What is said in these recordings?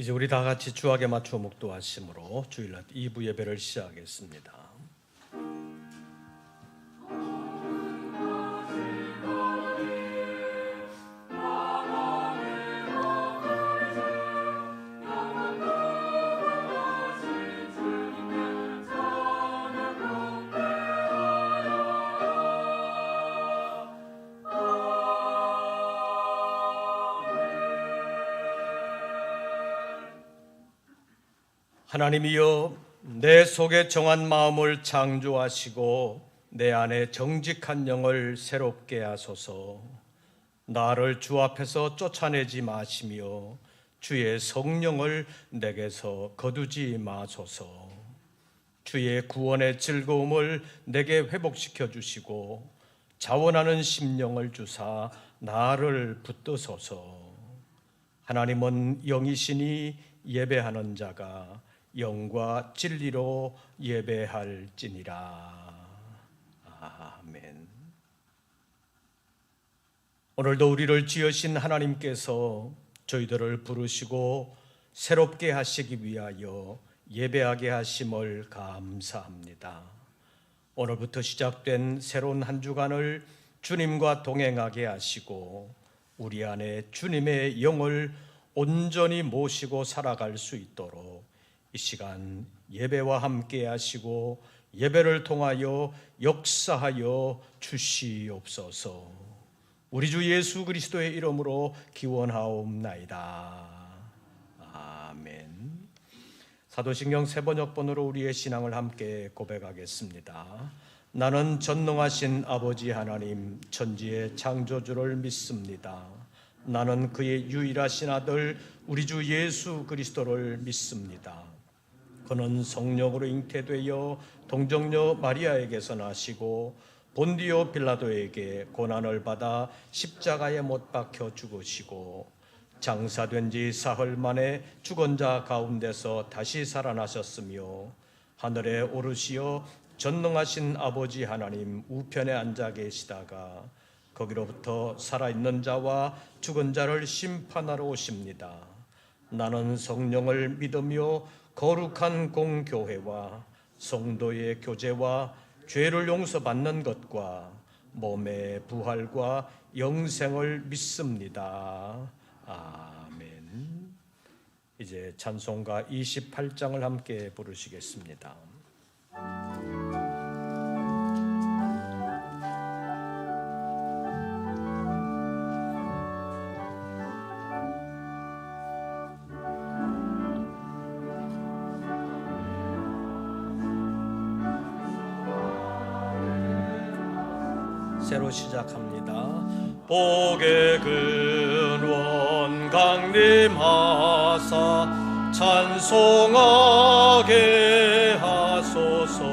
이제 우리 다 같이 주악에 맞추어 묵도하심으로 주일날 2부 예배를 시작하겠습니다. 하나님이여, 내 속에 정한 마음을 창조하시고 내 안에 정직한 영을 새롭게 하소서. 나를 주 앞에서 쫓아내지 마시며 주의 성령을 내게서 거두지 마소서. 주의 구원의 즐거움을 내게 회복시켜 주시고 자원하는 심령을 주사 나를 붙드소서. 하나님은 영이시니 예배하는 자가 영과 진리로 예배할지니라. 아멘. 오늘도 우리를 지으신 하나님께서 저희들을 부르시고 새롭게 하시기 위하여 예배하게 하심을 감사합니다. 오늘부터 시작된 새로운 한 주간을 주님과 동행하게 하시고 우리 안에 주님의 영을 온전히 모시고 살아갈 수 있도록 이 시간 예배와 함께 하시고 예배를 통하여 역사하여 주시옵소서. 우리 주 예수 그리스도의 이름으로 기원하옵나이다. 아멘. 사도신경 세번역본으로 우리의 신앙을 함께 고백하겠습니다. 나는 전능하신 아버지 하나님 천지의 창조주를 믿습니다. 나는 그의 유일하신 아들 우리 주 예수 그리스도를 믿습니다. 그는 성령으로 잉태되어 동정녀 마리아에게서 나시고 본디오 빌라도에게 고난을 받아 십자가에 못 박혀 죽으시고 장사된 지 사흘 만에 죽은 자 가운데서 다시 살아나셨으며 하늘에 오르시어 전능하신 아버지 하나님 우편에 앉아 계시다가 거기로부터 살아있는 자와 죽은 자를 심판하러 오십니다. 나는 성령을 믿으며 거룩한 공교회와 성도의 교제와 죄를 용서받는 것과 몸의 부활과 영생을 믿습니다. 아멘. 이제 찬송가 28장을 함께 부르시겠습니다. 새로 시작합니다. 복의 근원 강림하사 찬송하게 하소서.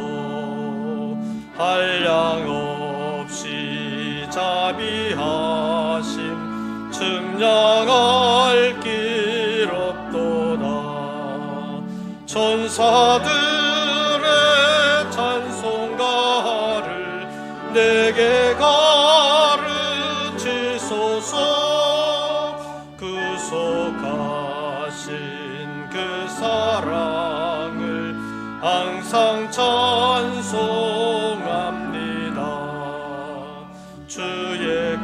한량 없이 자비하심 측량할 길 없도다. 천사들의 찬송가를 내게 가르치소서. 구속하신 그 사랑을 항상 찬송합니다. 주의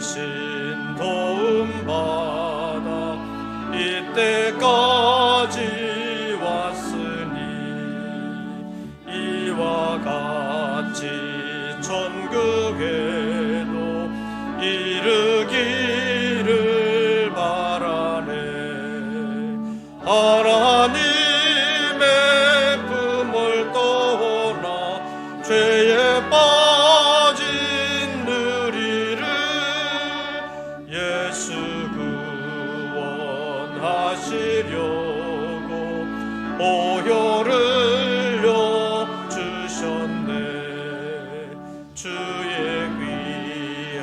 크신 도움 받아 이때까지 왔으니 이와 같이 천국에도 이르기를 바라네. 하나님의 품을 떠나 죄에 빠진 우리를 예수 구원하시려고 보혈을 주셨네. 주의 귀한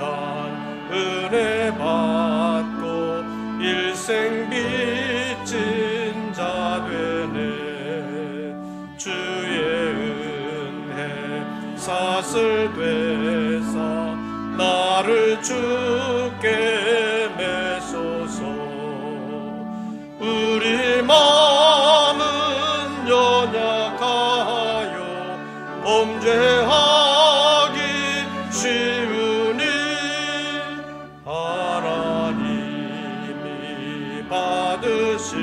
은혜 받고 일생 빚진 자 되네. 주의 은혜 사슬 되사 나를 주께 매소서. 우리 마음은 연약하여 범죄하기 쉬우니 하나님이 받으시고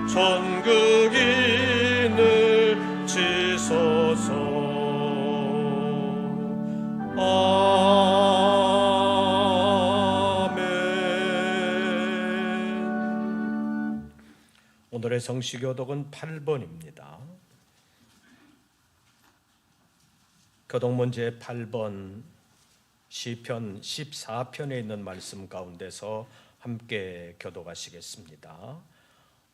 천국인을 지소서. 아멘. 오늘의 성시교독은 8번입니다. 교독문 제8번 시편 14편에 있는 말씀 가운데서 함께 교독하시겠습니다.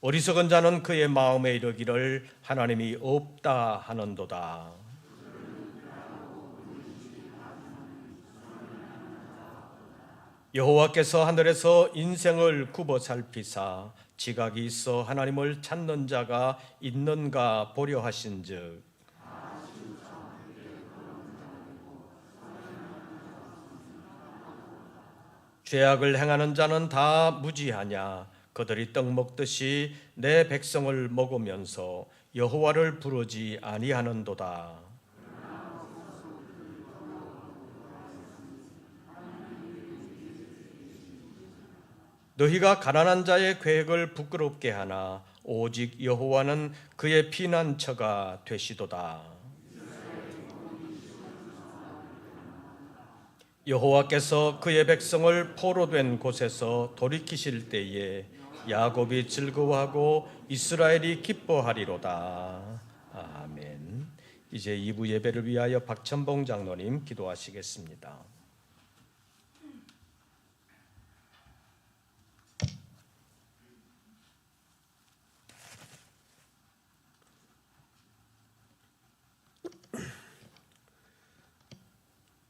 어리석은 자는 그의 마음에 이르기를 하나님이 없다 하는도다. 여호와께서 하늘에서 인생을 굽어 살피사 지각이 있어 하나님을 찾는 자가 있는가 보려 하신즉 죄악을 행하는 자는 다 무지하냐. 그들이 떡 먹듯이 내 백성을 먹으면서 여호와를 부르지 아니하는도다. 너희가 가난한 자의 계획을 부끄럽게 하나 오직 여호와는 그의 피난처가 되시도다. 여호와께서 그의 백성을 포로된 곳에서 돌이키실 때에 야곱이 즐거워하고 이스라엘이 기뻐하리로다. 아멘. 이제 2부 예배를 위하여 박천봉 장로님 기도하시겠습니다.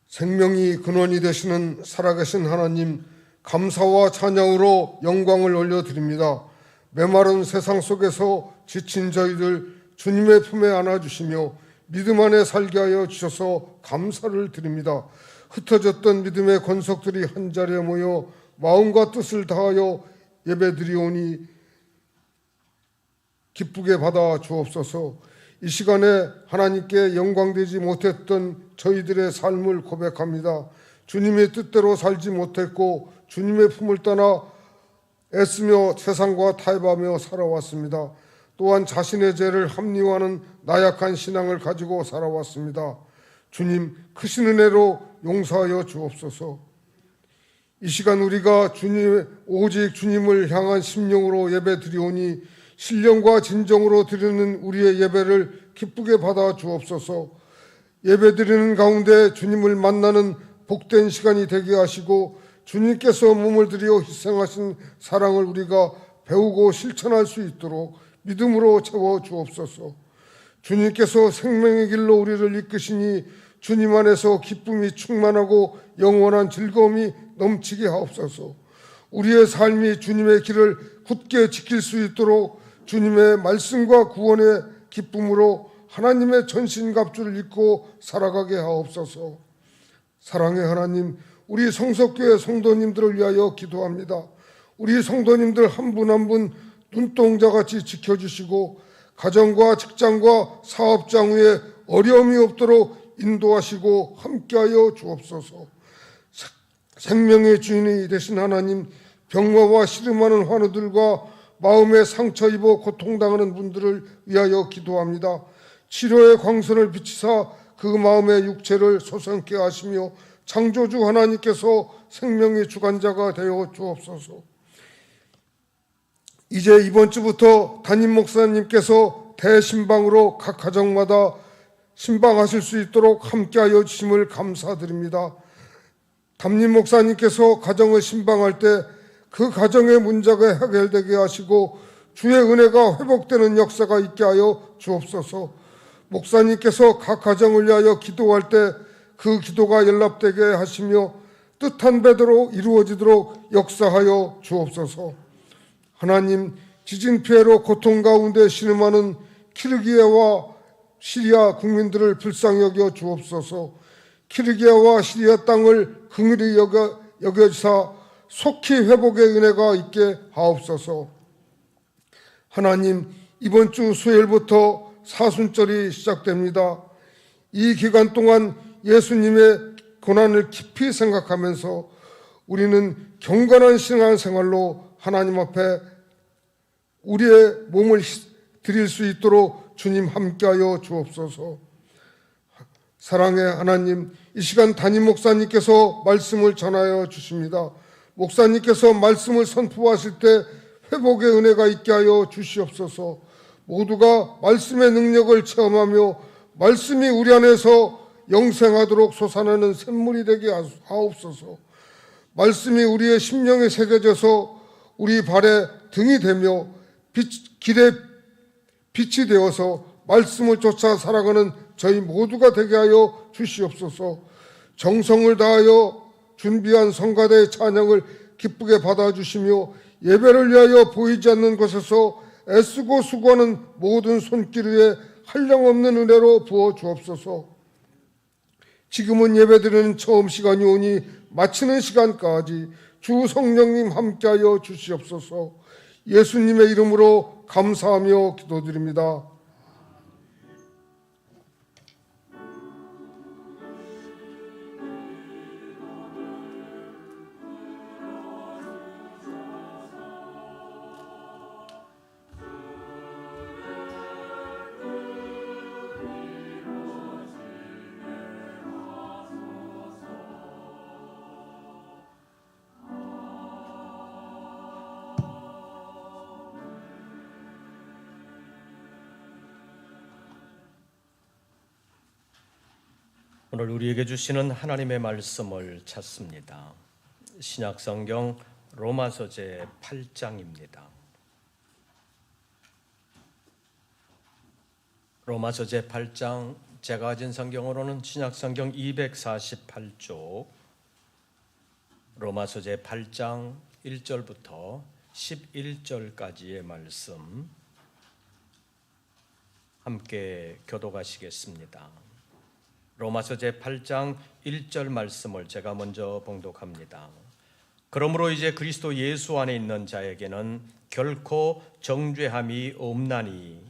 생명이 근원이 되시는 살아계신 하나님, 감사와 찬양으로 영광을 올려드립니다. 메마른 세상 속에서 지친 저희들 주님의 품에 안아주시며 믿음 안에 살게 하여 주셔서 감사를 드립니다. 흩어졌던 믿음의 권속들이 한자리에 모여 마음과 뜻을 다하여 예배드리오니 기쁘게 받아 주옵소서. 이 시간에 하나님께 영광되지 못했던 저희들의 삶을 고백합니다. 주님의 뜻대로 살지 못했고 주님의 품을 떠나 애쓰며 세상과 타협하며 살아왔습니다. 또한 자신의 죄를 합리화하는 나약한 신앙을 가지고 살아왔습니다. 주님, 크신 은혜로 용서하여 주옵소서. 이 시간 우리가 오직 주님을 향한 심령으로 예배드리오니 신령과 진정으로 드리는 우리의 예배를 기쁘게 받아 주옵소서. 예배드리는 가운데 주님을 만나는 복된 시간이 되게 하시고 주님께서 몸을 들여 희생하신 사랑을 우리가 배우고 실천할 수 있도록 믿음으로 채워 주옵소서. 주님께서 생명의 길로 우리를 이끄시니 주님 안에서 기쁨이 충만하고 영원한 즐거움이 넘치게 하옵소서. 우리의 삶이 주님의 길을 굳게 지킬 수 있도록 주님의 말씀과 구원의 기쁨으로 하나님의 전신갑주를 입고 살아가게 하옵소서. 사랑의 하나님, 우리 성석교회 성도님들을 위하여 기도합니다. 우리 성도님들 한 분 한 분 눈동자같이 지켜주시고 가정과 직장과 사업장 위에 어려움이 없도록 인도하시고 함께하여 주옵소서. 생명의 주인이 되신 하나님, 병마와 시름하는 환우들과 마음에 상처 입어 고통당하는 분들을 위하여 기도합니다. 치료의 광선을 비치사 그 마음의 육체를 솟아게 하시며 창조주 하나님께서 생명의 주관자가 되어 주옵소서. 이제 이번 주부터 담임 목사님께서 대신방으로 각 가정마다 신방하실 수 있도록 함께하여 주심을 감사드립니다. 담임 목사님께서 가정을 신방할 때 그 가정의 문제가 해결되게 하시고 주의 은혜가 회복되는 역사가 있게 하여 주옵소서. 목사님께서 각 가정을 위하여 기도할 때 그 기도가 연락되게 하시며 뜻한 배대로 이루어지도록 역사하여 주옵소서. 하나님, 지진 피해로 고통 가운데 신음하는 키르기야와 시리아 국민들을 불쌍히 여겨 주옵소서. 키르기야와 시리아 땅을 긍휼히 여겨주사 속히 회복의 은혜가 있게 하옵소서. 하나님, 이번 주 수요일부터 사순절이 시작됩니다. 이 기간 동안 예수님의 고난을 깊이 생각하면서 우리는 경건한 신앙생활로 하나님 앞에 우리의 몸을 드릴 수 있도록 주님 함께하여 주옵소서. 사랑의 하나님, 이 시간 담임 목사님께서 말씀을 전하여 주십니다. 목사님께서 말씀을 선포하실 때 회복의 은혜가 있게 하여 주시옵소서. 모두가 말씀의 능력을 체험하며 말씀이 우리 안에서 영생하도록 솟아나는 샘물이 되게 하옵소서. 말씀이 우리의 심령에 새겨져서 우리 발에 등이 되며 길에 빛이 되어서 말씀을 쫓아 살아가는 저희 모두가 되게 하여 주시옵소서. 정성을 다하여 준비한 성가대의 찬양을 기쁘게 받아주시며 예배를 위하여 보이지 않는 곳에서 애쓰고 수고하는 모든 손길 위에 한량없는 은혜로 부어 주옵소서. 지금은 예배드리는 처음 시간이 오니 마치는 시간까지 주 성령님 함께하여 주시옵소서. 예수님의 이름으로 감사하며 기도드립니다. 오늘 우리에게 주시는 하나님의 말씀을 찾습니다. 신약성경 로마서제 8장입니다. 로마서제 8장, 제가 가진 성경으로는 신약성경 248쪽, 로마서제 8장 1절부터 11절까지의 말씀 함께 교독하시겠습니다. 로마서 제8장 1절 말씀을 제가 먼저 봉독합니다. 그러므로 이제 그리스도 예수 안에 있는 자에게는 결코 정죄함이 없나니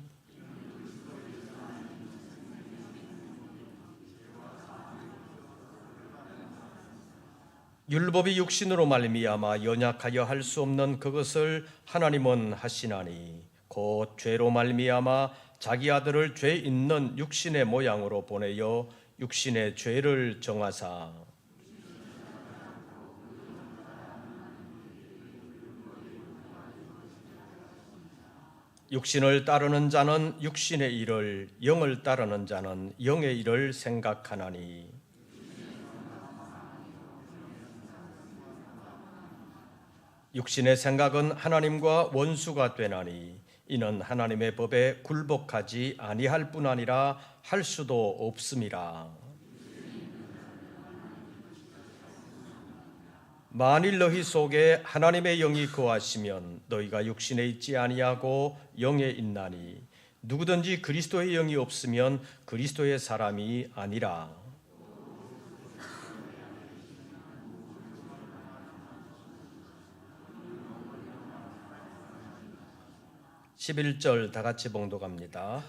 율법이 육신으로 말미암아 연약하여 할 수 없는 그것을 하나님은 하시나니 곧 죄로 말미암아 자기 아들을 죄 있는 육신의 모양으로 보내어 육신의 죄를 정하사 육신을 따르는 자는 육신의 일을, 영을 따르는 자는 영의 일을 생각하나니 육신의 생각은 하나님과 원수가 되나니 이는 하나님의 법에 굴복하지 아니할 뿐 아니라 할 수도 없음이라. 만일 너희 속에 하나님의 영이 거하시면 너희가 육신에 있지 아니하고 영에 있나니 누구든지 그리스도의 영이 없으면 그리스도의 사람이 아니라. 11절 다 같이 봉독합니다.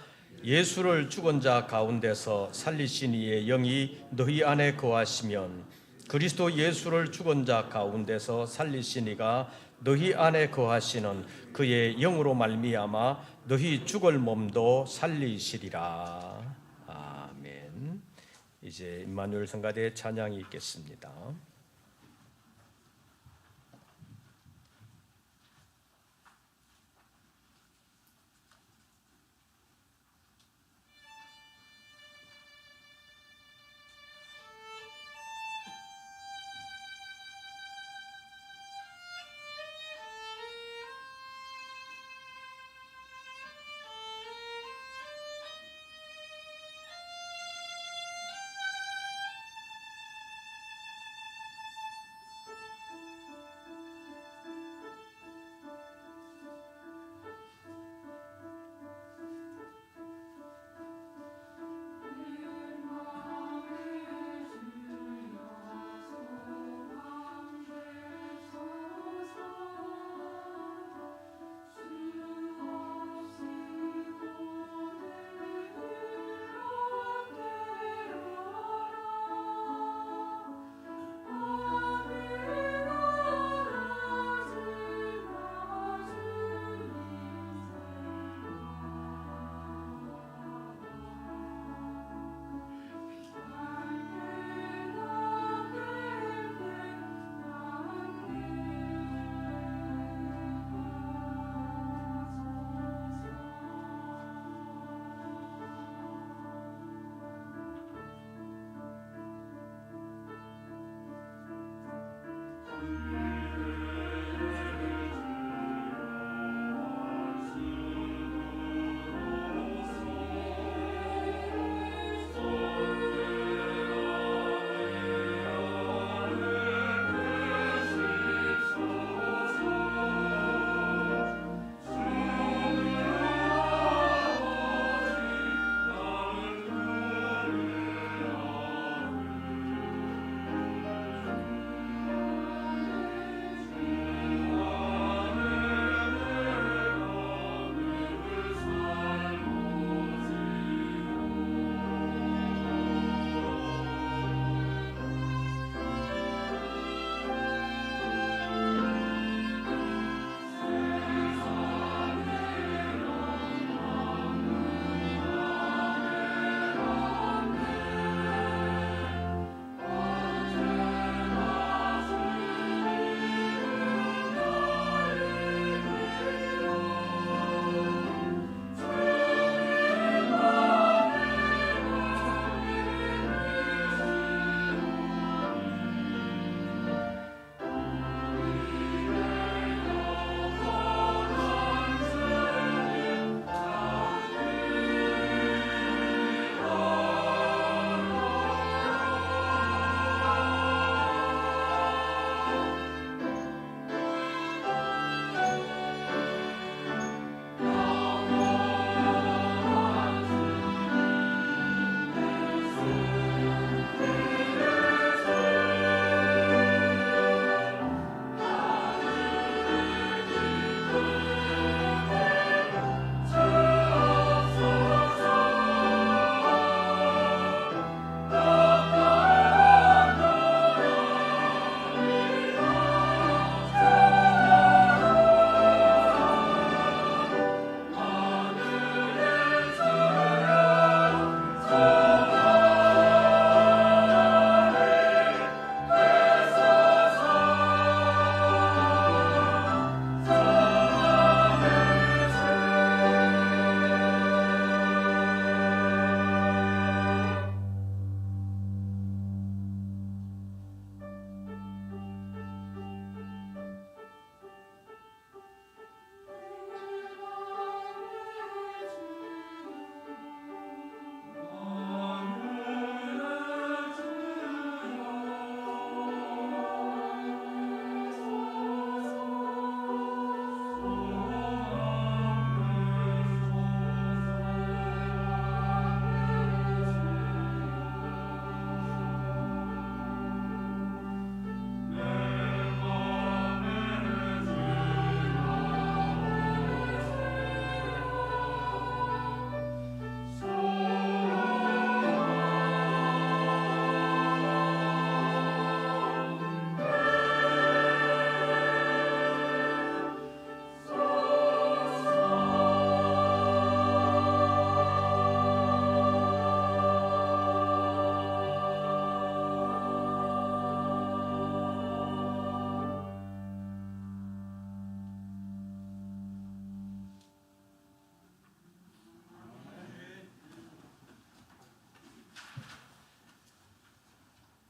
예수를 죽은 자 가운데서 살리신 이의 영이 너희 안에 거하시면 그리스도 예수를 죽은 자 가운데서 살리신 이가 너희 안에 거하시는 그의 영으로 말미암아 너희 죽을 몸도 살리시리라. 아멘. 이제 임마누엘 성가대의 찬양이 있겠습니다.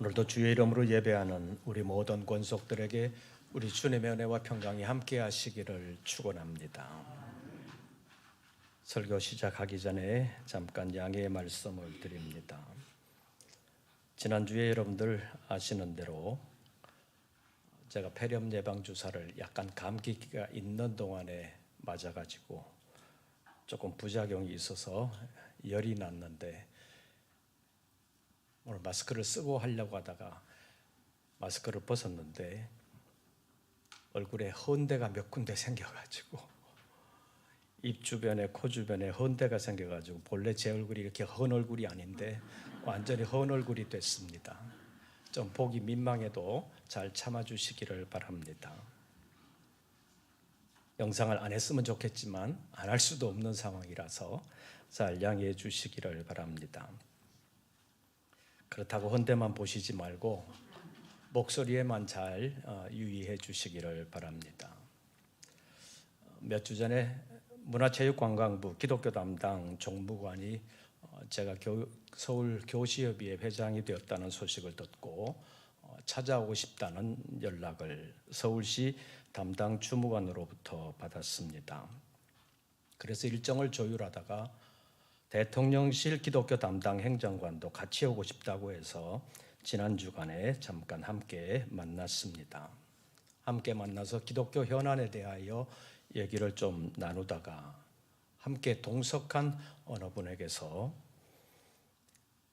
오늘도 주의 이름으로 예배하는 우리 모든 권속들에게 우리 주님의 은혜와 평강이 함께 하시기를 축원합니다. 설교 시작하기 전에 잠깐 양해의 말씀을 드립니다. 지난주에 여러분들 아시는 대로 제가 폐렴 예방 주사를 약간 감기기가 있는 동안에 맞아가지고 조금 부작용이 있어서 열이 났는데 오늘 마스크를 쓰고 하려고 하다가 마스크를 벗었는데 얼굴에 헌대가 몇 군데 생겨가지고 입 주변에 코 주변에 헌대가 생겨가지고 본래 제 얼굴이 이렇게 헌 얼굴이 아닌데 완전히 헌 얼굴이 됐습니다. 좀 보기 민망해도 잘 참아주시기를 바랍니다. 영상을 안 했으면 좋겠지만 안 할 수도 없는 상황이라서 잘 양해해 주시기를 바랍니다. 그렇다고 헌대만 보시지 말고 목소리에만 잘 유의해 주시기를 바랍니다. 몇 주 전에 문화체육관광부 기독교 담당 종무관이 제가 서울 교시협의회 회장이 되었다는 소식을 듣고 찾아오고 싶다는 연락을 서울시 담당 주무관으로부터 받았습니다. 그래서 일정을 조율하다가 대통령실 기독교 담당 행정관도 같이 오고 싶다고 해서 지난 주간에 잠깐 함께 만났습니다. 함께 만나서 기독교 현안에 대하여 얘기를 좀 나누다가 함께 동석한 어느 분에게서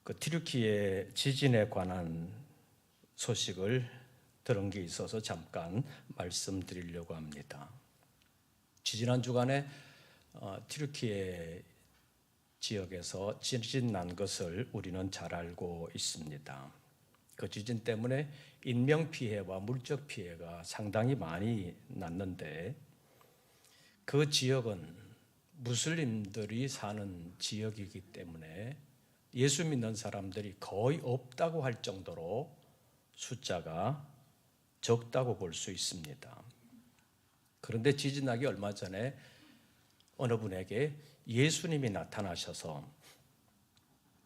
그 튀르키예 지진에 관한 소식을 들은 게 있어서 잠깐 말씀드리려고 합니다. 지난 주간에 튀르키예 지역에서 지진 난 것을 우리는 잘 알고 있습니다. 그 지진 때문에 인명피해와 물적 피해가 상당히 많이 났는데 그 지역은 무슬림들이 사는 지역이기 때문에 예수 믿는 사람들이 거의 없다고 할 정도로 숫자가 적다고 볼 수 있습니다. 그런데 지진 나기 얼마 전에 어느 분에게 예수님이 나타나셔서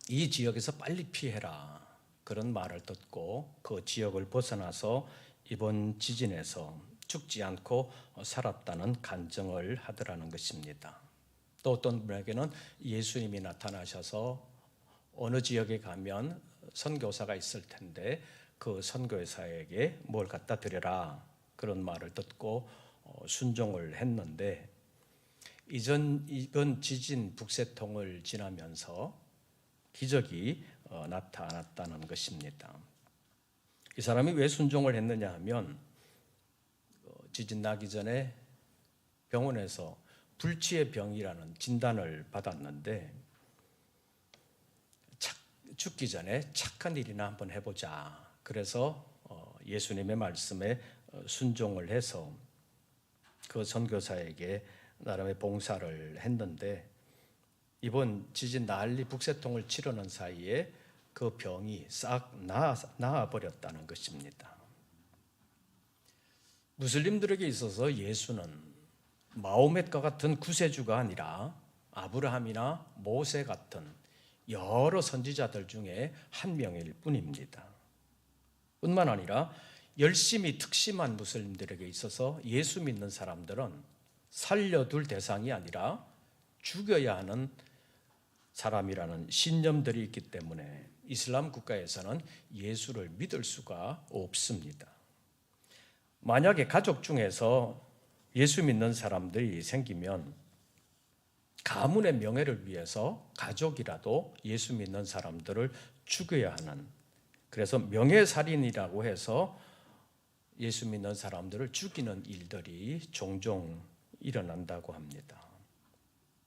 이 지역에서 빨리 피해라 그런 말을 듣고 그 지역을 벗어나서 이번 지진에서 죽지 않고 살았다는 간증을 하더라는 것입니다. 또 어떤 분에게는 예수님이 나타나셔서 어느 지역에 가면 선교사가 있을 텐데 그 선교사에게 뭘 갖다 드려라 그런 말을 듣고 순종을 했는데 이번 지진 북새통을 지나면서 기적이 나타났다는 것입니다. 이 사람이 왜 순종을 했느냐 하면 지진 나기 전에 병원에서 불치의 병이라는 진단을 받았는데 죽기 전에 착한 일이나 한번 해보자. 그래서 예수님의 말씀에 순종을 해서 그 선교사에게 나름의 봉사를 했는데 이번 지진 난리 북새통을 치르는 사이에 그 병이 싹 나아버렸다는 것입니다. 무슬림들에게 있어서 예수는 마호멧과 같은 구세주가 아니라 아브라함이나 모세 같은 여러 선지자들 중에 한 명일 뿐입니다. 뿐만 아니라 열심히 특심한 무슬림들에게 있어서 예수 믿는 사람들은 살려둘 대상이 아니라 죽여야 하는 사람이라는 신념들이 있기 때문에 이슬람 국가에서는 예수를 믿을 수가 없습니다. 만약에 가족 중에서 예수 믿는 사람들이 생기면 가문의 명예를 위해서 가족이라도 예수 믿는 사람들을 죽여야 하는, 그래서 명예살인이라고 해서 예수 믿는 사람들을 죽이는 일들이 종종 일어난다고 합니다.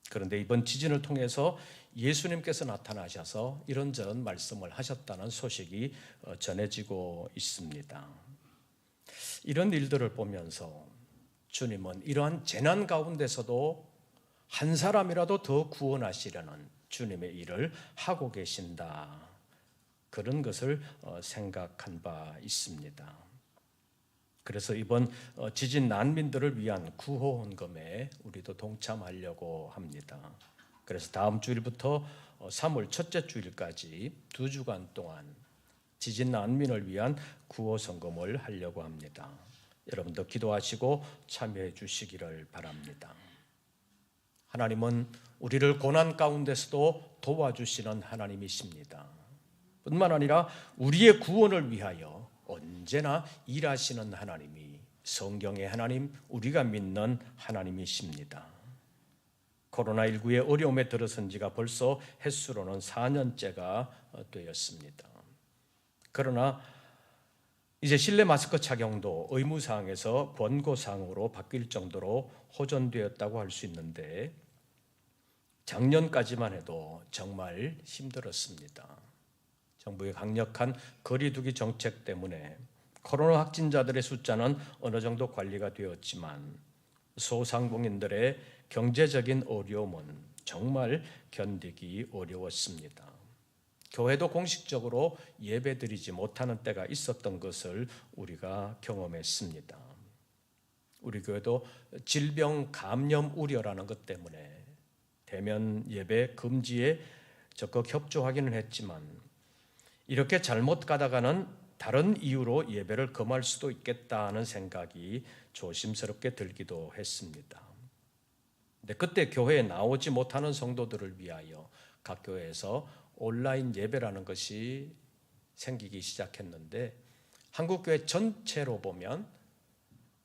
그런데 이번 지진을 통해서 예수님께서 나타나셔서 이런저런 말씀을 하셨다는 소식이 전해지고 있습니다. 이런 일들을 보면서 주님은 이러한 재난 가운데서도 한 사람이라도 더 구원하시려는 주님의 일을 하고 계신다. 그런 것을 생각한 바 있습니다. 그래서 이번 지진 난민들을 위한 구호 헌금에 우리도 동참하려고 합니다. 그래서 다음 주일부터 3월 첫째 주일까지 2주간 동안 지진 난민을 위한 구호 성금을 하려고 합니다. 여러분도 기도하시고 참여해 주시기를 바랍니다. 하나님은 우리를 고난 가운데서도 도와주시는 하나님이십니다. 뿐만 아니라 우리의 구원을 위하여 언제나 일하시는 하나님이 성경의 하나님, 우리가 믿는 하나님이십니다. 코로나19의 어려움에 들어선 지가 벌써 횟수로는 4년째가 되었습니다. 그러나 이제 실내 마스크 착용도 의무사항에서 권고사항으로 바뀔 정도로 호전되었다고 할 수 있는데 작년까지만 해도 정말 힘들었습니다. 정부의 강력한 거리두기 정책 때문에 코로나 확진자들의 숫자는 어느 정도 관리가 되었지만 소상공인들의 경제적인 어려움은 정말 견디기 어려웠습니다. 교회도 공식적으로 예배드리지 못하는 때가 있었던 것을 우리가 경험했습니다. 우리 교회도 질병 감염 우려라는 것 때문에 대면 예배 금지에 적극 협조하기는 했지만 이렇게 잘못 가다가는 다른 이유로 예배를 금할 수도 있겠다는 생각이 조심스럽게 들기도 했습니다. 근데 그때 교회에 나오지 못하는 성도들을 위하여 각 교회에서 온라인 예배라는 것이 생기기 시작했는데 한국교회 전체로 보면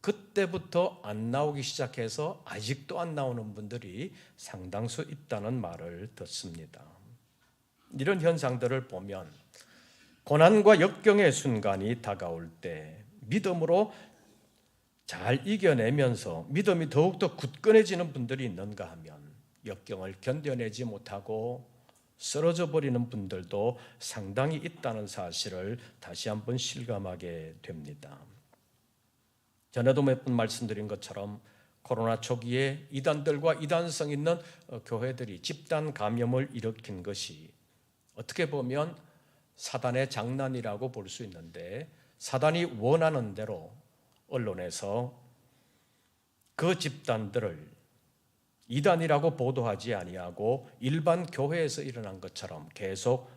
그때부터 안 나오기 시작해서 아직도 안 나오는 분들이 상당수 있다는 말을 듣습니다. 이런 현상들을 보면 고난과 역경의 순간이 다가올 때 믿음으로 잘 이겨내면서 믿음이 더욱더 굳건해지는 분들이 있는가 하면 역경을 견뎌내지 못하고 쓰러져 버리는 분들도 상당히 있다는 사실을 다시 한번 실감하게 됩니다. 전에도 몇 번 말씀드린 것처럼 코로나 초기에 이단들과 이단성 있는 교회들이 집단 감염을 일으킨 것이 어떻게 보면 사단의 장난이라고 볼 수 있는데 사단이 원하는 대로 언론에서 그 집단들을 이단이라고 보도하지 아니하고 일반 교회에서 일어난 것처럼 계속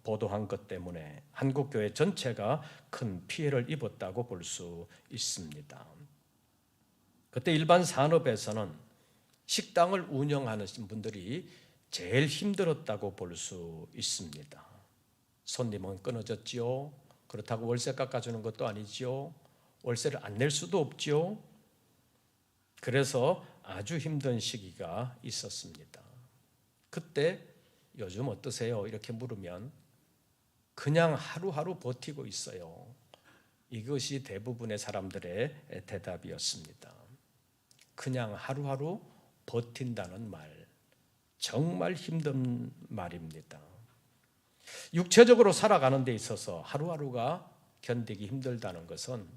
보도한 것 때문에 한국교회 전체가 큰 피해를 입었다고 볼 수 있습니다. 그때 일반 산업에서는 식당을 운영하는 분들이 제일 힘들었다고 볼 수 있습니다. 손님은 끊어졌지요. 그렇다고 월세 깎아주는 것도 아니지요. 월세를 안 낼 수도 없지요. 그래서 아주 힘든 시기가 있었습니다. 그때 요즘 어떠세요? 이렇게 물으면 그냥 하루하루 버티고 있어요. 이것이 대부분의 사람들의 대답이었습니다. 그냥 하루하루 버틴다는 말, 정말 힘든 말입니다. 육체적으로 살아가는 데 있어서 하루하루가 견디기 힘들다는 것은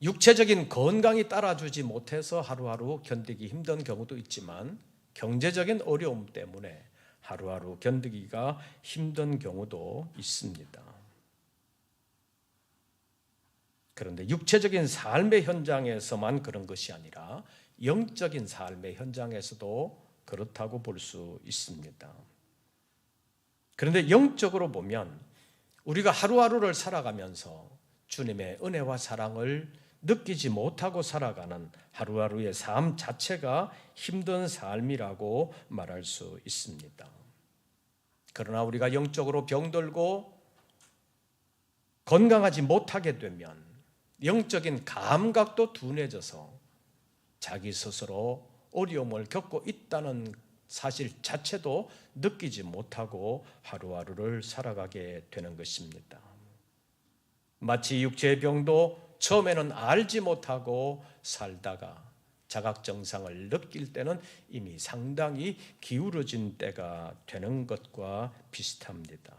육체적인 건강이 따라주지 못해서 하루하루 견디기 힘든 경우도 있지만 경제적인 어려움 때문에 하루하루 견디기가 힘든 경우도 있습니다. 그런데 육체적인 삶의 현장에서만 그런 것이 아니라 영적인 삶의 현장에서도 그렇다고 볼 수 있습니다. 그런데 영적으로 보면 우리가 하루하루를 살아가면서 주님의 은혜와 사랑을 느끼지 못하고 살아가는 하루하루의 삶 자체가 힘든 삶이라고 말할 수 있습니다. 그러나 우리가 영적으로 병들고 건강하지 못하게 되면 영적인 감각도 둔해져서 자기 스스로 어려움을 겪고 있다는 사실 자체도 느끼지 못하고 하루하루를 살아가게 되는 것입니다. 마치 육체의 병도 처음에는 알지 못하고 살다가 자각정상을 느낄 때는 이미 상당히 기울어진 때가 되는 것과 비슷합니다.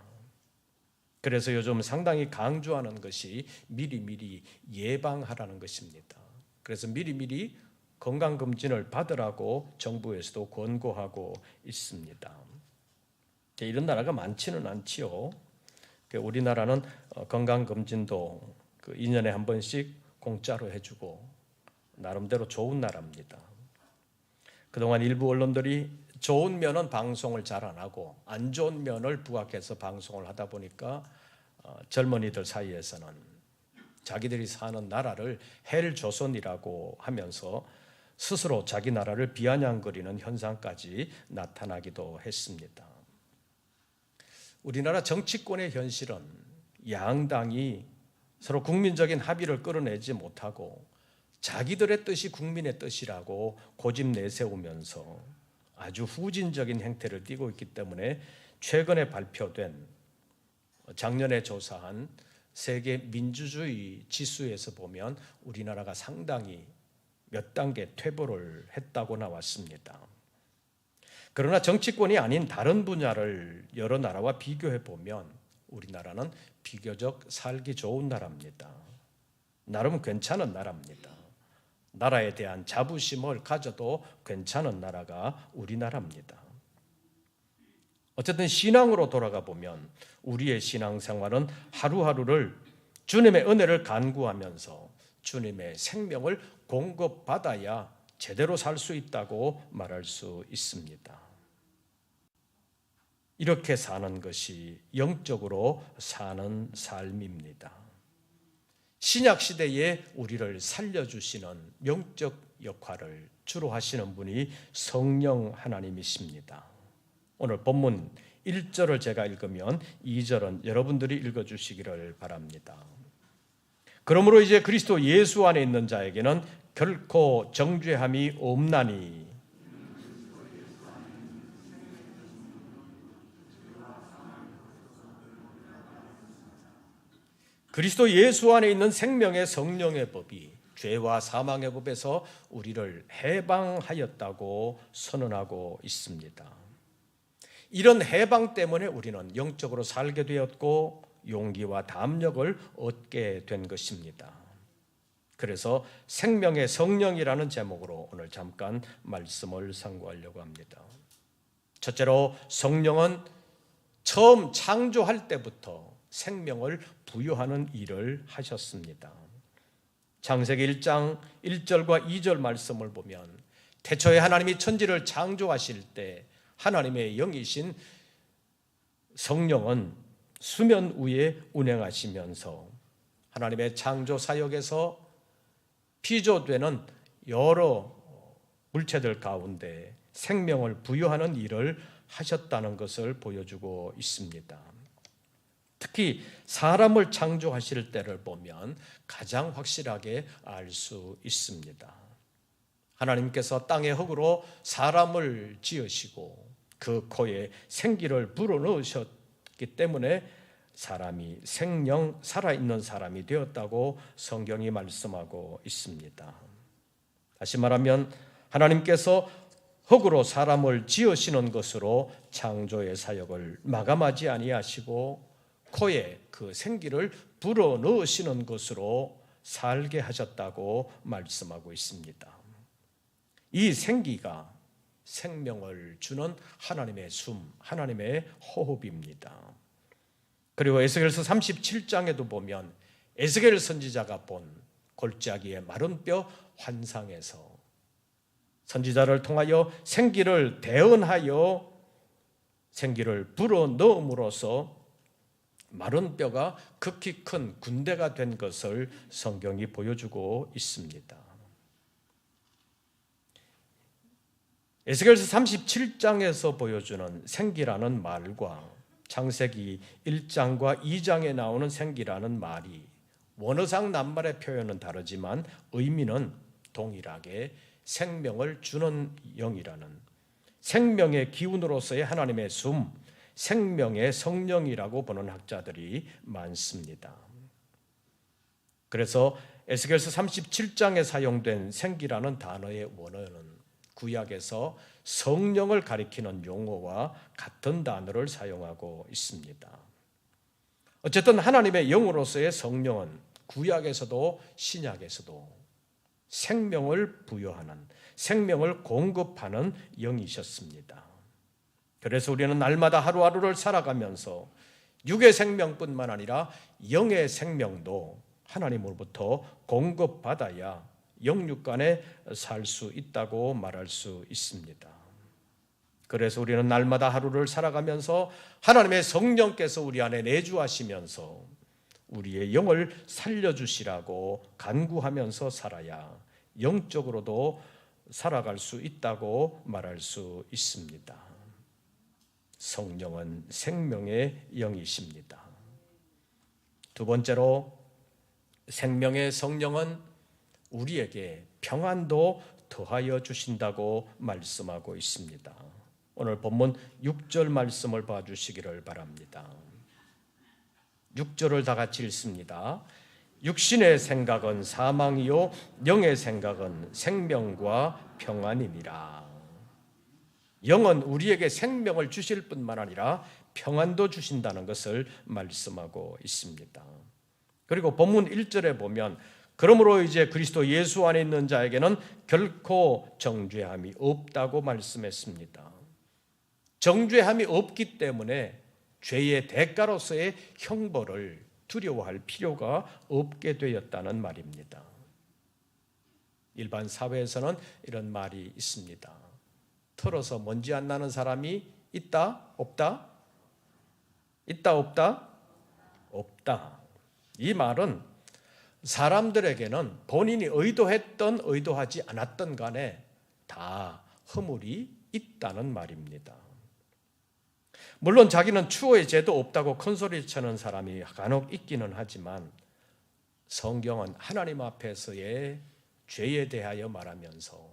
그래서 요즘 상당히 강조하는 것이 미리미리 예방하라는 것입니다. 그래서 미리미리 건강검진을 받으라고 정부에서도 권고하고 있습니다. 이런 나라가 많지는 않지요. 우리나라는 건강검진도 2년에 한 번씩 공짜로 해주고 나름대로 좋은 나라입니다. 그동안 일부 언론들이 좋은 면은 방송을 잘 안 하고 안 좋은 면을 부각해서 방송을 하다 보니까 젊은이들 사이에서는 자기들이 사는 나라를 헬조선이라고 하면서 스스로 자기 나라를 비아냥거리는 현상까지 나타나기도 했습니다. 우리나라 정치권의 현실은 양당이 서로 국민적인 합의를 끌어내지 못하고 자기들의 뜻이 국민의 뜻이라고 고집 내세우면서 아주 후진적인 행태를 띠고 있기 때문에 최근에 발표된 작년에 조사한 세계 민주주의 지수에서 보면 우리나라가 상당히 몇 단계 퇴보를 했다고 나왔습니다. 그러나 정치권이 아닌 다른 분야를 여러 나라와 비교해 보면 우리나라는 비교적 살기 좋은 나라입니다. 나름 괜찮은 나라입니다. 나라에 대한 자부심을 가져도 괜찮은 나라가 우리나라입니다. 어쨌든 신앙으로 돌아가 보면 우리의 신앙생활은 하루하루를 주님의 은혜를 간구하면서 주님의 생명을 공급받아야 제대로 살 수 있다고 말할 수 있습니다. 이렇게 사는 것이 영적으로 사는 삶입니다. 신약 시대에 우리를 살려주시는 영적 역할을 주로 하시는 분이 성령 하나님이십니다. 오늘 본문 1절을 제가 읽으면 2절은 여러분들이 읽어주시기를 바랍니다. 그러므로 이제 그리스도 예수 안에 있는 자에게는 결코 정죄함이 없나니 그리스도 예수 안에 있는 생명의 성령의 법이 죄와 사망의 법에서 우리를 해방하였다고 선언하고 있습니다. 이런 해방 때문에 우리는 영적으로 살게 되었고 용기와 담력을 얻게 된 것입니다. 그래서 생명의 성령이라는 제목으로 오늘 잠깐 말씀을 상고하려고 합니다. 첫째로 성령은 처음 창조할 때부터 생명을 부여하는 일을 하셨습니다. 창세기 1장 1절과 2절 말씀을 보면 태초에 하나님이 천지를 창조하실 때 하나님의 영이신 성령은 수면 위에 운행하시면서 하나님의 창조 사역에서 피조되는 여러 물체들 가운데 생명을 부여하는 일을 하셨다는 것을 보여주고 있습니다. 특히 사람을 창조하실 때를 보면 가장 확실하게 알 수 있습니다. 하나님께서 땅의 흙으로 사람을 지으시고 그 코에 생기를 불어넣으셨기 때문에 사람이 생명 살아있는 사람이 되었다고 성경이 말씀하고 있습니다. 다시 말하면 하나님께서 흙으로 사람을 지으시는 것으로 창조의 사역을 마감하지 아니하시고 코에 그 생기를 불어넣으시는 것으로 살게 하셨다고 말씀하고 있습니다. 이 생기가 생명을 주는 하나님의 숨, 하나님의 호흡입니다. 그리고 에스겔서 37장에도 보면 에스겔 선지자가 본 골짜기의 마른 뼈 환상에서 선지자를 통하여 생기를 대언하여 생기를 불어넣음으로써 마른 뼈가 극히 큰 군대가 된 것을 성경이 보여주고 있습니다. 에스겔서 37장에서 보여주는 생기라는 말과 창세기 1장과 2장에 나오는 생기라는 말이 원어상 낱말의 표현은 다르지만 의미는 동일하게 생명을 주는 영이라는 생명의 기운으로서의 하나님의 숨, 생명의 성령이라고 보는 학자들이 많습니다. 그래서 에스겔서 37장에 사용된 생기라는 단어의 원어는 구약에서 성령을 가리키는 용어와 같은 단어를 사용하고 있습니다. 어쨌든 하나님의 영으로서의 성령은 구약에서도 신약에서도 생명을 부여하는, 생명을 공급하는 영이셨습니다. 그래서 우리는 날마다 하루하루를 살아가면서 육의 생명뿐만 아니라 영의 생명도 하나님으로부터 공급받아야 영육간에 살 수 있다고 말할 수 있습니다. 그래서 우리는 날마다 하루를 살아가면서 하나님의 성령께서 우리 안에 내주하시면서 우리의 영을 살려주시라고 간구하면서 살아야 영적으로도 살아갈 수 있다고 말할 수 있습니다. 성령은 생명의 영이십니다. 두 번째로 생명의 성령은 우리에게 평안도 더하여 주신다고 말씀하고 있습니다. 오늘 본문 6절 말씀을 봐주시기를 바랍니다. 6절을 다 같이 읽습니다. 육신의 생각은 사망이요 영의 생각은 생명과 평안이니라. 영은 우리에게 생명을 주실 뿐만 아니라 평안도 주신다는 것을 말씀하고 있습니다. 그리고 본문 1절에 보면 그러므로 이제 그리스도 예수 안에 있는 자에게는 결코 정죄함이 없다고 말씀했습니다. 정죄함이 없기 때문에 죄의 대가로서의 형벌을 두려워할 필요가 없게 되었다는 말입니다. 일반 사회에서는 이런 말이 있습니다. 털어서 먼지 안 나는 사람이 있다? 없다? 있다? 없다? 없다. 이 말은 사람들에게는 본인이 의도했던 의도하지 않았던 간에 다 허물이 있다는 말입니다. 물론 자기는 추호의 죄도 없다고 큰소리치는 사람이 간혹 있기는 하지만 성경은 하나님 앞에서의 죄에 대하여 말하면서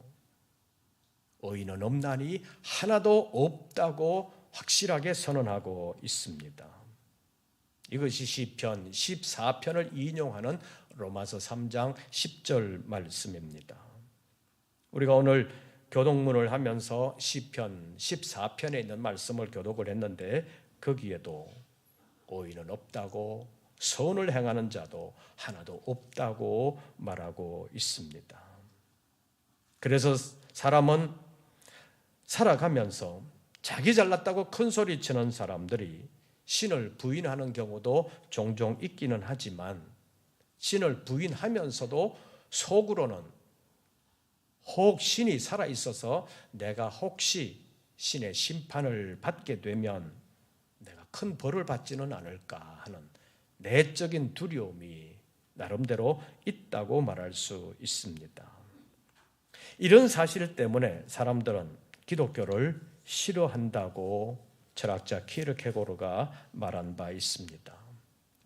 의인은 없나니 하나도 없다고 확실하게 선언하고 있습니다. 이것이 시편 14편을 인용하는 로마서 3장 10절 말씀입니다. 우리가 오늘 교독문을 하면서 시편 14편에 있는 말씀을 교독을 했는데 거기에도 의인은 없다고 선을 행하는 자도 하나도 없다고 말하고 있습니다. 그래서 사람은 살아가면서 자기 잘났다고 큰소리치는 사람들이 신을 부인하는 경우도 종종 있기는 하지만 신을 부인하면서도 속으로는 혹 신이 살아있어서 내가 혹시 신의 심판을 받게 되면 내가 큰 벌을 받지는 않을까 하는 내적인 두려움이 나름대로 있다고 말할 수 있습니다. 이런 사실 때문에 사람들은 기독교를 싫어한다고 철학자 키르케고르가 말한 바 있습니다.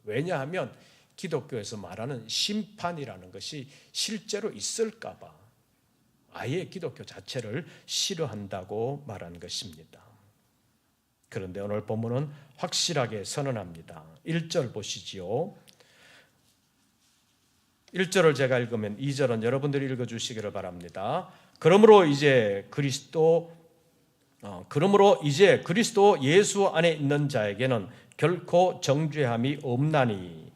왜냐하면 기독교에서 말하는 심판이라는 것이 실제로 있을까 봐 아예 기독교 자체를 싫어한다고 말한 것입니다. 그런데 오늘 본문은 확실하게 선언합니다. 1절 보시지요. 1절을 제가 읽으면 2절은 여러분들이 읽어주시기를 바랍니다. 그러므로 이제 그리스도 예수 안에 있는 자에게는 결코 정죄함이 없나니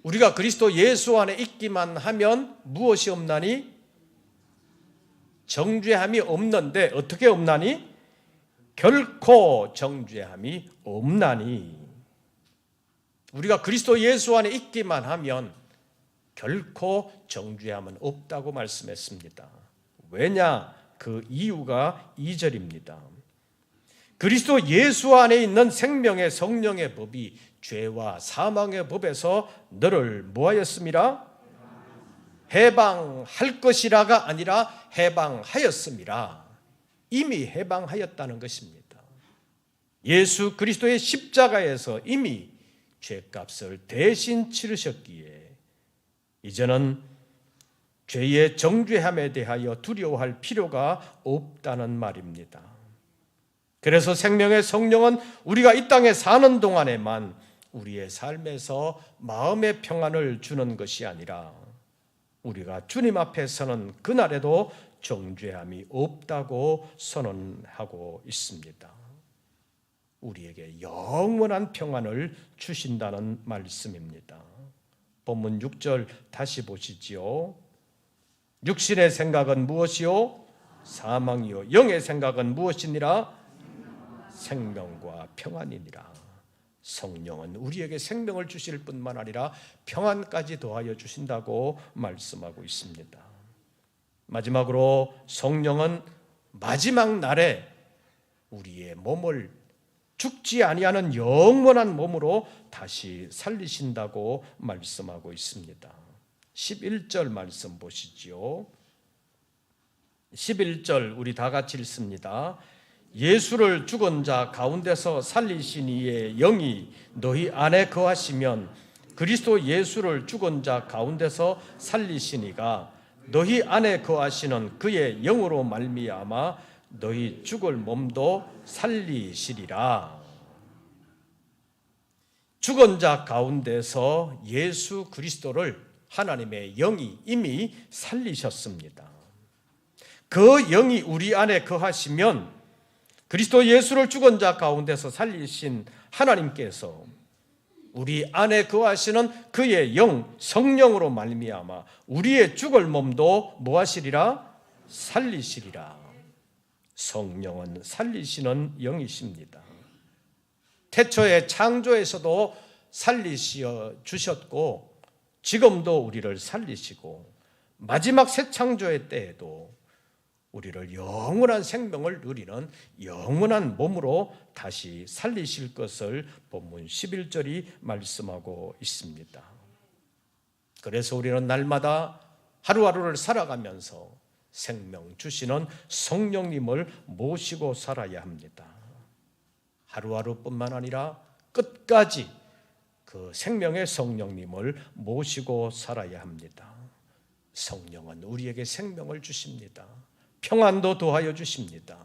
우리가 그리스도 예수 안에 있기만 하면 무엇이 없나니? 정죄함이 없는데 어떻게 없나니? 결코 정죄함이 없나니. 우리가 그리스도 예수 안에 있기만 하면 결코 정죄함은 없다고 말씀했습니다. 왜냐? 그 이유가 2절입니다. 그리스도 예수 안에 있는 생명의 성령의 법이 죄와 사망의 법에서 너를 뭐하였습니라? 해방할 것이라가 아니라 해방하였습니다. 이미 해방하였다는 것입니다. 예수 그리스도의 십자가에서 이미 죄값을 대신 치르셨기에 이제는 죄의 정죄함에 대하여 두려워할 필요가 없다는 말입니다. 그래서 생명의 성령은 우리가 이 땅에 사는 동안에만 우리의 삶에서 마음의 평안을 주는 것이 아니라 우리가 주님 앞에 서는 그날에도 정죄함이 없다고 선언하고 있습니다. 우리에게 영원한 평안을 주신다는 말씀입니다. 본문 6절 다시 보시지요. 육신의 생각은 무엇이요? 사망이요. 영의 생각은 무엇이니라? 생명과 평안이니라. 성령은 우리에게 생명을 주실 뿐만 아니라 평안까지 더하여 주신다고 말씀하고 있습니다. 마지막으로 성령은 마지막 날에 우리의 몸을 죽지 아니하는 영원한 몸으로 다시 살리신다고 말씀하고 있습니다. 11절 말씀 보시지요. 11절 우리 다 같이 읽습니다. 예수를 죽은 자 가운데서 살리신 이의 영이 너희 안에 거하시면 그리스도 예수를 죽은 자 가운데서 살리신 이가 너희 안에 거하시는 그의 영으로 말미암아 너희 죽을 몸도 살리시리라. 죽은 자 가운데서 예수 그리스도를 하나님의 영이 이미 살리셨습니다. 그 영이 우리 안에 거하시면 그리스도 예수를 죽은 자 가운데서 살리신 하나님께서 우리 안에 거하시는 그의 영 성령으로 말미암아 우리의 죽을 몸도 무엇이리라? 살리시리라. 성령은 살리시는 영이십니다. 태초의 창조에서도 살리시어 주셨고 지금도 우리를 살리시고 마지막 새 창조의 때에도 우리를 영원한 생명을 누리는 영원한 몸으로 다시 살리실 것을 본문 11절이 말씀하고 있습니다. 그래서 우리는 날마다 하루하루를 살아가면서 생명 주시는 성령님을 모시고 살아야 합니다. 하루하루뿐만 아니라 끝까지 그 생명의 성령님을 모시고 살아야 합니다. 성령은 우리에게 생명을 주십니다. 평안도 더하여 주십니다.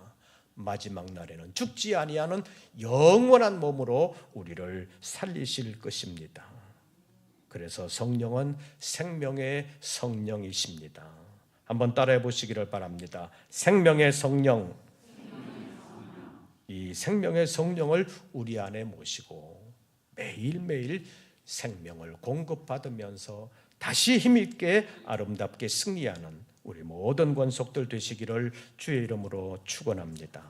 마지막 날에는 죽지 아니하는 영원한 몸으로 우리를 살리실 것입니다. 그래서 성령은 생명의 성령이십니다. 한번 따라해 보시기를 바랍니다. 생명의 성령. 이 생명의 성령을 우리 안에 모시고 매일매일 생명을 공급받으면서 다시 힘있게 아름답게 승리하는 우리 모든 권속들 되시기를 주의 이름으로 축원합니다.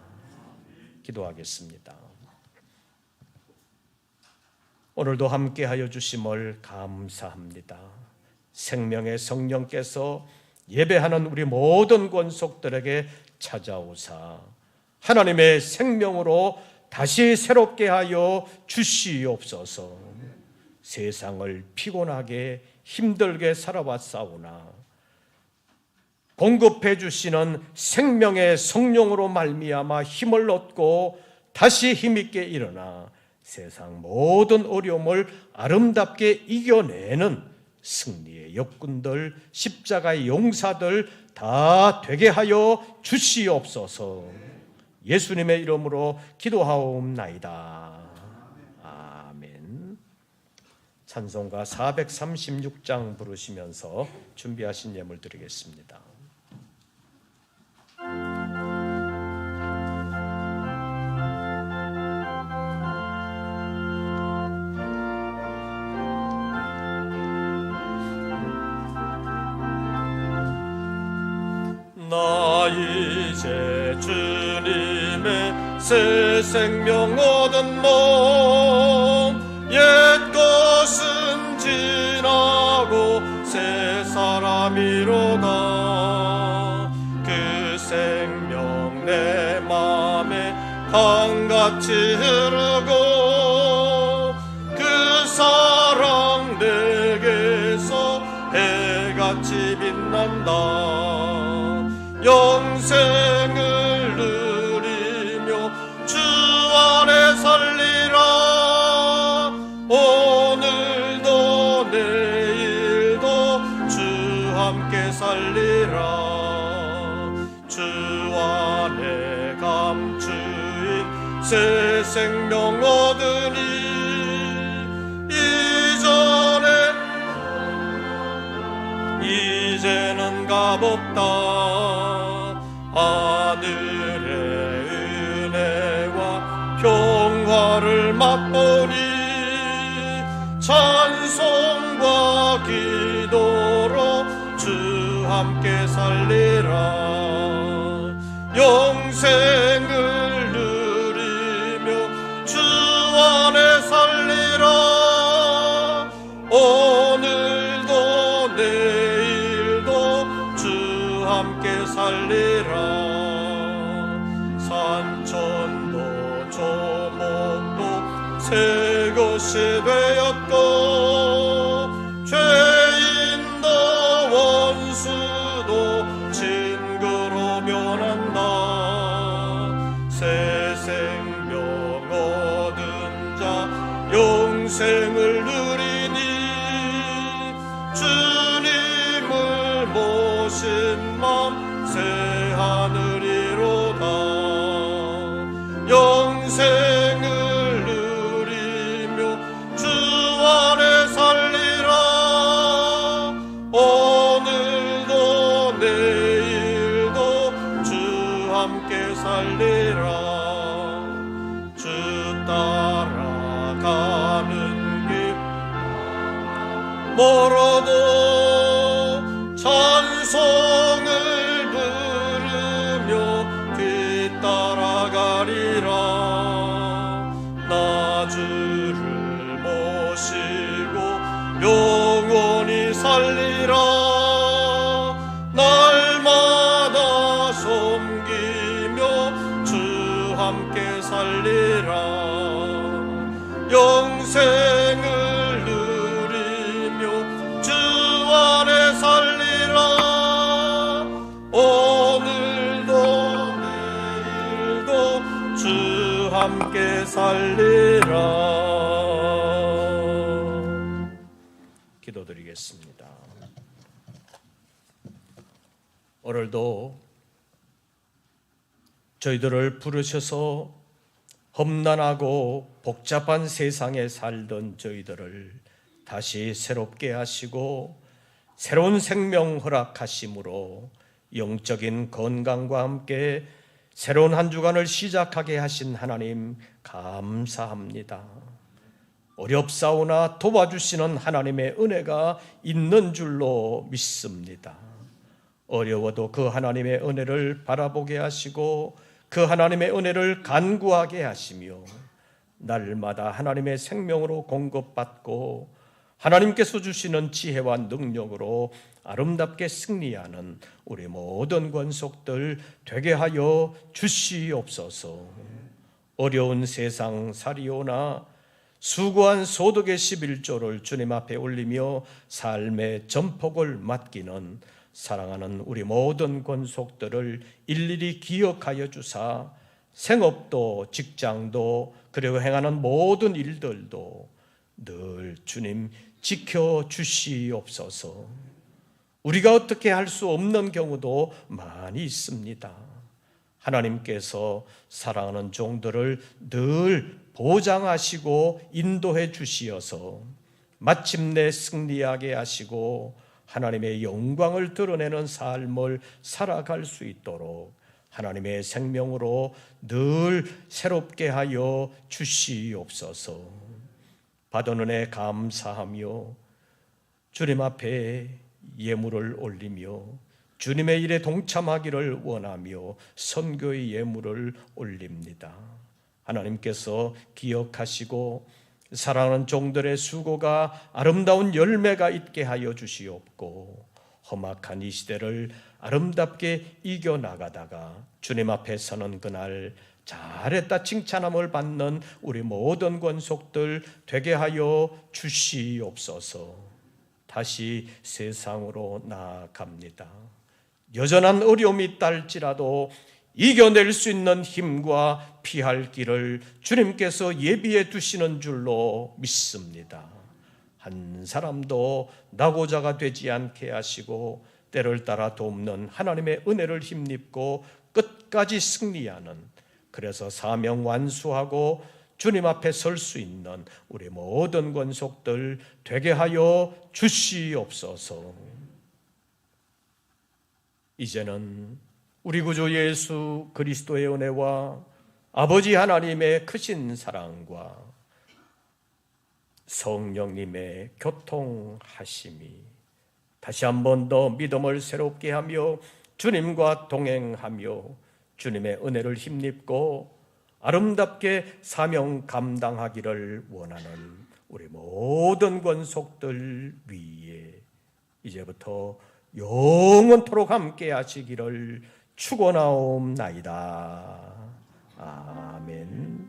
기도하겠습니다. 오늘도 함께하여 주심을 감사합니다. 생명의 성령께서 예배하는 우리 모든 권속들에게 찾아오사 하나님의 생명으로 다시 새롭게 하여 주시옵소서. 세상을 피곤하게 힘들게 살아왔사오나 공급해 주시는 생명의 성령으로 말미암아 힘을 얻고 다시 힘있게 일어나 세상 모든 어려움을 아름답게 이겨내는 승리의 역군들, 십자가의 용사들 다 되게 하여 주시옵소서. 예수님의 이름으로 기도하옵나이다. 아멘. 찬송가 436장 부르시면서 준비하신 예물 드리겠습니다. 나 이제 주님의 새 생명 얻은 몸 옛 것은 지나고 새 사람이로다. 그 생명 내 맘에 강같이 흐르고 그 사랑 내게서 해같이 빛난다. 영생을 누리며 주 안에 살리라. 오늘도 내일도 주 함께 살리라. 주 안에 감추인 새 생명 얻으니 이제는 값없다. 하늘의 은혜와 평화를 맛보니 찬송과 기도로 주 함께 살리라. 영생을 누리며 주 안에 살리라. 오늘도 내일도 주 함께 것이 되었고 죄인도 원수도 친구로 변한다. 새 생명 얻은 자 영생을 누리니 주님을 모신 맘 새 하늘이로다. 영생을 누리며 주 안에 살리라. 오늘도 내일도 주 함께 살리라. 주 따라가는 길 멀어도 찬송을 부르며 뒤따라가리라. 나 주를 모시고 영원히 살리라. 날마다 섬기며 주 함께 살리라. 영생을 누리며 주 안에 살리라. 오늘도 내일도 주 함께 살리라. 기도드리겠습니다. 오늘도 저희들을 부르셔서 험난하고 복잡한 세상에 살던 저희들을 다시 새롭게 하시고 새로운 생명 허락하심으로 영적인 건강과 함께 새로운 한 주간을 시작하게 하신 하나님 감사합니다. 어렵사오나 도와주시는 하나님의 은혜가 있는 줄로 믿습니다. 어려워도 그 하나님의 은혜를 바라보게 하시고 그 하나님의 은혜를 간구하게 하시며 날마다 하나님의 생명으로 공급받고 하나님께서 주시는 지혜와 능력으로 아름답게 승리하는 우리 모든 권속들 되게 하여 주시옵소서. 어려운 세상 살이오나 수고한 소득의 11조를 주님 앞에 올리며 삶의 전폭을 맡기는 사랑하는 우리 모든 권속들을 일일이 기억하여 주사 생업도 직장도 그리고 행하는 모든 일들도 늘 주님 지켜주시옵소서. 우리가 어떻게 할 수 없는 경우도 많이 있습니다. 하나님께서 사랑하는 종들을 늘 보장하시고 인도해 주시어서 마침내 승리하게 하시고 하나님의 영광을 드러내는 삶을 살아갈 수 있도록 하나님의 생명으로 늘 새롭게 하여 주시옵소서. 받은 은혜 감사하며 주님 앞에 예물을 올리며 주님의 일에 동참하기를 원하며 선교의 예물을 올립니다. 하나님께서 기억하시고 사랑하는 종들의 수고가 아름다운 열매가 있게 하여 주시옵고 험악한 이 시대를 아름답게 이겨나가다가 주님 앞에 서는 그날 잘했다 칭찬함을 받는 우리 모든 권속들 되게 하여 주시옵소서. 다시 세상으로 나아갑니다. 여전한 어려움이 있다 할지라도 이겨낼 수 있는 힘과 피할 길을 주님께서 예비해 두시는 줄로 믿습니다. 한 사람도 낙오자가 되지 않게 하시고 때를 따라 돕는 하나님의 은혜를 힘입고 끝까지 승리하는, 그래서 사명 완수하고 주님 앞에 설 수 있는 우리 모든 권속들 되게 하여 주시옵소서. 이제는 우리 구주 예수 그리스도의 은혜와 아버지 하나님의 크신 사랑과 성령님의 교통하심이 다시 한 번 더 믿음을 새롭게 하며 주님과 동행하며 주님의 은혜를 힘입고 아름답게 사명 감당하기를 원하는 우리 모든 권속들 위에 이제부터 영원토록 함께 하시기를 축원하옵나이다. 아멘.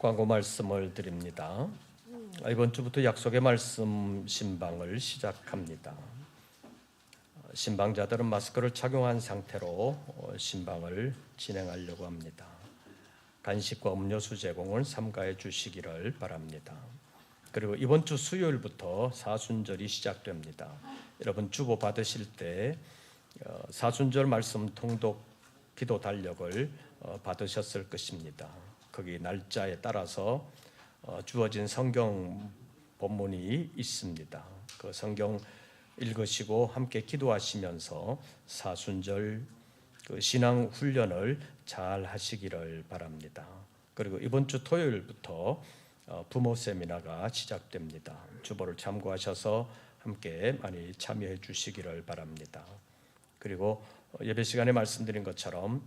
광고 말씀을 드립니다. 이번 주부터 약속의 말씀 신방을 시작합니다. 신방자들은 마스크를 착용한 상태로 신방을 진행하려고 합니다. 간식과 음료수 제공을 삼가해 주시기를 바랍니다. 그리고 이번 주 수요일부터 사순절이 시작됩니다. 여러분 주보 받으실 때 사순절 말씀 통독 기도 달력을 받으셨을 것입니다. 거기 날짜에 따라서 주어진 성경 본문이 있습니다. 그 성경 읽으시고 함께 기도하시면서 사순절 그 신앙 훈련을 잘 하시기를 바랍니다. 그리고 이번 주 토요일부터 부모 세미나가 시작됩니다. 주보를 참고하셔서 함께 많이 참여해 주시기를 바랍니다. 그리고 예배 시간에 말씀드린 것처럼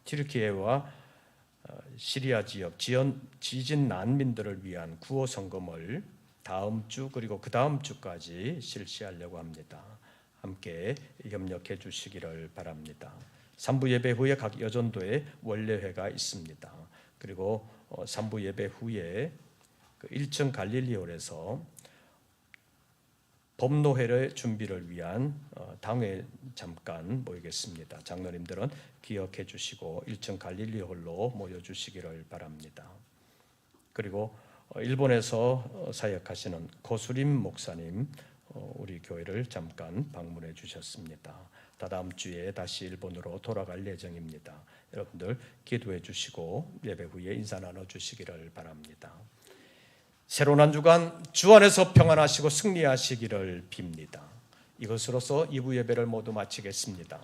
튀르키예와 시리아 지역 지진 난민들을 위한 구호 성금을 다음 주 그리고 그 다음 주까지 실시하려고 합니다. 함께 협력해 주시기를 바랍니다. 3부 예배 후에 각 여전도에 원례회가 있습니다. 그리고 3부 예배 후에 1층 갈릴리홀에서 법노회의 준비를 위한 당회 잠깐 모이겠습니다. 장로님들은 기억해 주시고 1층 갈릴리홀로 모여주시기를 바랍니다. 그리고 일본에서 사역하시는 고수림 목사님 우리 교회를 잠깐 방문해 주셨습니다. 다다음 주에 다시 일본으로 돌아갈 예정입니다. 여러분들 기도해 주시고 예배 후에 인사 나눠 주시기를 바랍니다. 새로운 한 주간 주 안에서 평안하시고 승리하시기를 빕니다. 이것으로서 2부 예배를 모두 마치겠습니다.